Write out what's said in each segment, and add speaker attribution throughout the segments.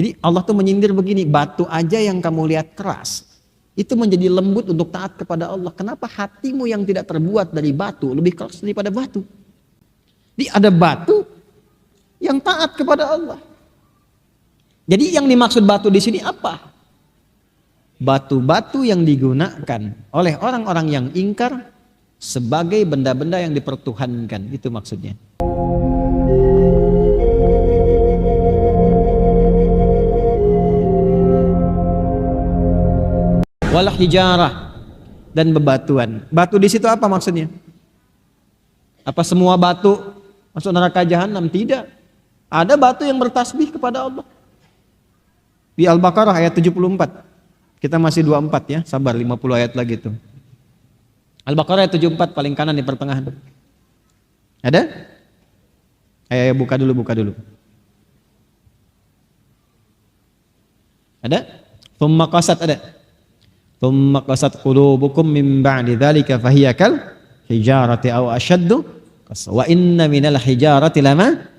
Speaker 1: Jadi Allah tuh menyindir begini, batu aja yang kamu lihat keras, itu menjadi lembut untuk taat kepada Allah. Kenapa hatimu yang tidak terbuat dari batu lebih keras daripada batu? Jadi ada batu yang taat kepada Allah. Jadi yang dimaksud batu di sini apa? Batu-batu yang digunakan oleh orang-orang yang ingkar sebagai benda-benda yang dipertuhankan, itu maksudnya. Wal hijarah, dan bebatuan. Batu di situ apa maksudnya? Apa semua batu masuk neraka jahanam? Tidak. Ada batu yang bertasbih kepada Allah. Di Al-Baqarah ayat 74. Kita masih 24 ya, sabar 50 ayat lagi tuh. Al-Baqarah ayat 74 paling kanan di pertengahan. Ada? Ayo buka dulu. Ada? Thumma qasat, ada? Thumma qasat qulubukum min ba'di dzalika fahiya kal hijarati aw ashaddu qaswa. Wa inna minal hijarati lama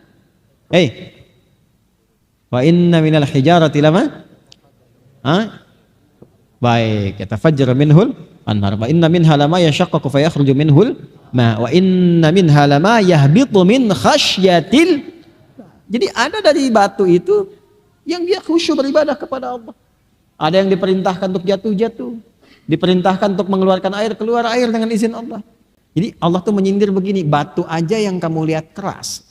Speaker 1: wa inna minal hijarati lama baik, yatafajjaru minhul anhar wa inna minha lama yashaqqaqu fayakhruju minhul ma wa inna minha lama yahbitu min khasyatil. Jadi ada dari batu itu yang dia khusyuk beribadah kepada Allah. Ada yang diperintahkan untuk jatuh, diperintahkan untuk mengeluarkan air, keluar air dengan izin Allah. Jadi Allah tuh menyindir begini, batu aja yang kamu lihat keras,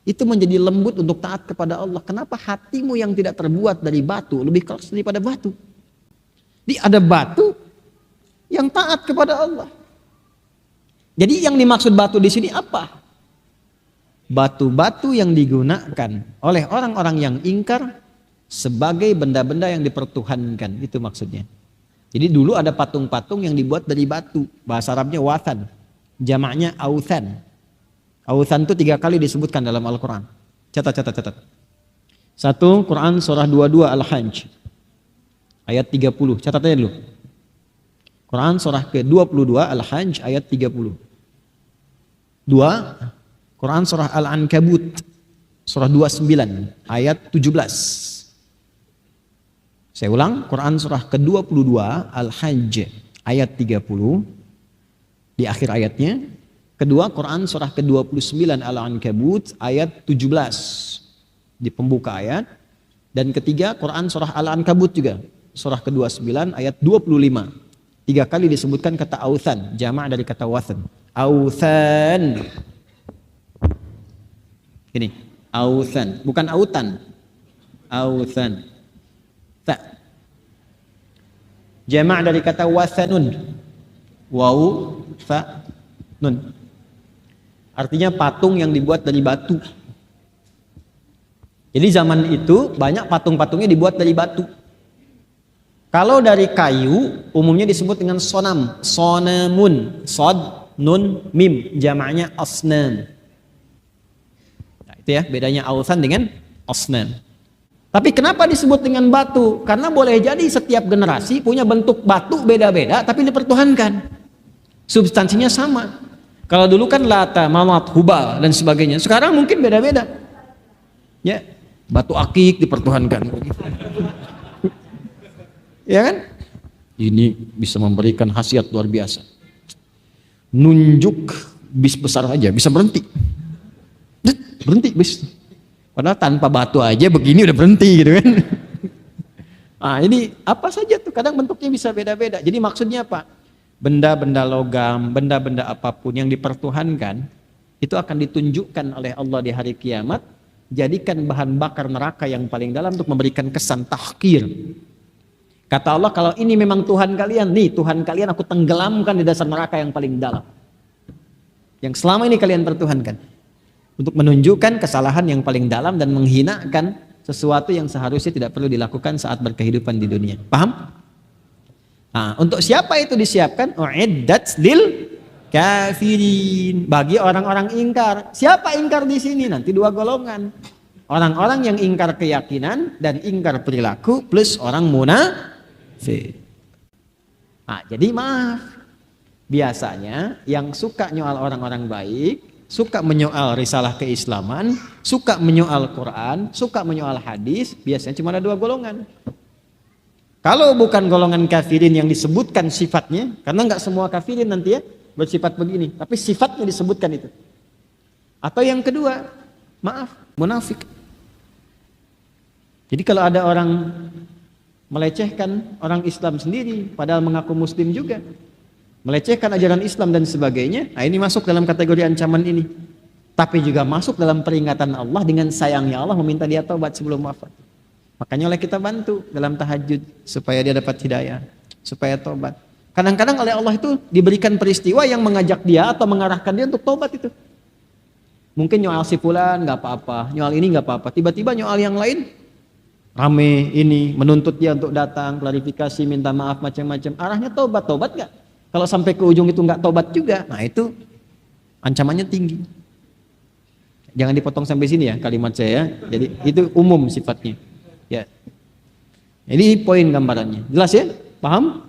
Speaker 1: itu menjadi lembut untuk taat kepada Allah. Kenapa hatimu yang tidak terbuat dari batu lebih keras daripada batu? Jadi ada batu yang taat kepada Allah. Jadi yang dimaksud batu di sini apa? Batu-batu yang digunakan oleh orang-orang yang ingkar sebagai benda-benda yang dipertuhankan, itu maksudnya. Jadi dulu ada patung-patung yang dibuat dari batu, bahasa Arabnya wathan, jamaknya authan. Authan itu 3 kali disebutkan dalam Al-Quran. Catat. 1 Quran surah 22 Al-Hajj ayat 30, catat aja dulu. Quran surah ke-22 Al-Hajj ayat 30. 2 Quran surah Al-Ankabut surah 29 ayat 17. Saya ulang, Quran surah ke-22 Al-Hajj ayat 30 di akhir ayatnya. Kedua, Quran surah ke-29 Al-Ankabut ayat 17 di pembuka ayat. Dan ketiga, Quran surah Al-Ankabut juga surah ke-29 ayat 25. 3 kali disebutkan kata authan, jamak dari kata wathan. Authan. Ini, authan, bukan autan. Authan. Jamak dari kata wathanun, waw fa nun, artinya patung yang dibuat dari batu. Jadi zaman itu banyak patung-patungnya dibuat dari batu. Kalau dari kayu umumnya disebut dengan sonam, sonamun, sod nun mim, jamaknya asnan. Nah, itu ya bedanya authan dengan asnan. Tapi kenapa disebut dengan batu? Karena boleh jadi setiap generasi punya bentuk batu beda-beda tapi dipertuhankan. Substansinya sama. Kalau dulu kan Lata, Manat, Hubal dan sebagainya. Sekarang mungkin beda-beda. Ya, batu akik dipertuhankan. Ya kan? Ini bisa memberikan khasiat luar biasa. Nunjuk bis besar aja bisa berhenti. Berhenti bis. Padahal tanpa batu aja begini udah berhenti gitu kan. Nah ini apa saja tuh, kadang bentuknya bisa beda-beda. Jadi maksudnya apa? Benda-benda logam, benda-benda apapun yang dipertuhankan, itu akan ditunjukkan oleh Allah di hari kiamat, jadikan bahan bakar neraka yang paling dalam untuk memberikan kesan tahqir. Kata Allah, kalau ini memang Tuhan kalian, nih Tuhan kalian aku tenggelamkan di dasar neraka yang paling dalam. Yang selama ini kalian pertuhankan. Untuk menunjukkan kesalahan yang paling dalam dan menghinakan sesuatu yang seharusnya tidak perlu dilakukan saat berkehidupan di dunia. Paham? Nah, untuk siapa itu disiapkan? Uiddat lil kafirin, bagi orang-orang ingkar. Siapa ingkar di sini? Nanti 2 golongan. Orang-orang yang ingkar keyakinan dan ingkar perilaku plus orang munafik. Nah, jadi maaf. Biasanya yang suka nyoal orang-orang baik, suka menyoal risalah keislaman, suka menyoal Quran, suka menyoal hadis, biasanya cuma ada dua golongan. Kalau bukan golongan kafirin yang disebutkan sifatnya, karena nggak semua kafirin nanti ya bersifat begini, tapi sifatnya disebutkan itu. Atau yang kedua, maaf, munafik. Jadi kalau ada orang melecehkan orang Islam sendiri, padahal mengaku Muslim juga, melecehkan ajaran Islam dan sebagainya, nah ini masuk dalam kategori ancaman ini. Tapi juga masuk dalam peringatan Allah dengan sayangnya Allah meminta dia taubat sebelum wafat. Makanya oleh kita bantu dalam tahajud supaya dia dapat hidayah, supaya taubat. Kadang-kadang oleh Allah itu diberikan peristiwa yang mengajak dia atau mengarahkan dia untuk taubat itu. Mungkin nyoal si fulan nggak apa-apa, nyoal ini nggak apa-apa. Tiba-tiba nyoal yang lain rame ini menuntut dia untuk datang, klarifikasi, minta maaf macam-macam. Arahnya taubat nggak? Kalau sampai ke ujung itu nggak taubat juga, nah itu ancamannya tinggi. Jangan dipotong sampai sini ya kalimat saya. Jadi itu umum sifatnya. Ya. Jadi poin gambarannya. Jelas ya? Paham?